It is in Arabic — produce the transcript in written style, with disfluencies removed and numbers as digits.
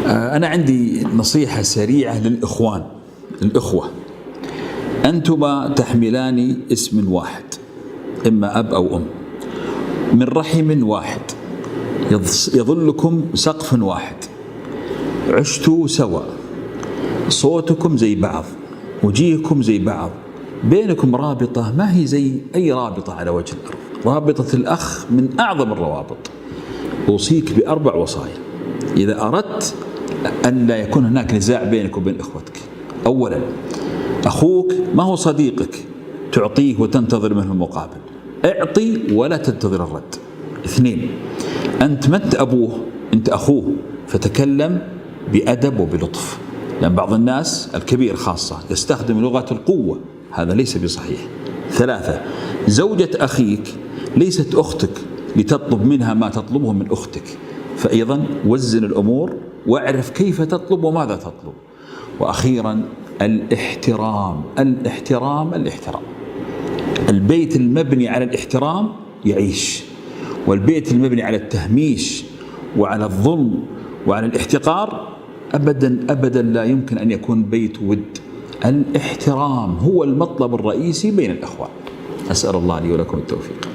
أنا عندي نصيحة سريعة الإخوة. أنتما تحملان اسم واحد، إما أب أو أم، من رحم واحد، يظلكم سقف واحد، عشتوا سوا، صوتكم زي بعض، وجيهكم زي بعض، بينكم رابطة ما هي زي أي رابطة على وجه الأرض. رابطة الأخ من أعظم الروابط. أوصيك ب4 وصايا إذا أردت أن لا يكون هناك نزاع بينك وبين إخوتك. أولا، أخوك ما هو صديقك تعطيه وتنتظر منه المقابل، اعطي ولا تنتظر الرد. 2، أنت ما أنت أبوه، أنت أخوه، فتكلم بأدب وبلطف، لأن بعض الناس الكبير خاصة يستخدم لغة القوة، هذا ليس بصحيح. 3، زوجة أخيك ليست أختك لتطلب منها ما تطلبه من أختك، فأيضا وزن الأمور واعرف كيف تطلب وماذا تطلب. وأخيرا، الاحترام. البيت المبني على الاحترام يعيش، والبيت المبني على التهميش وعلى الظلم وعلى الاحتقار أبدا لا يمكن أن يكون بيت ود. الاحترام هو المطلب الرئيسي بين الأخوان. أسأل الله لي ولكم التوفيق.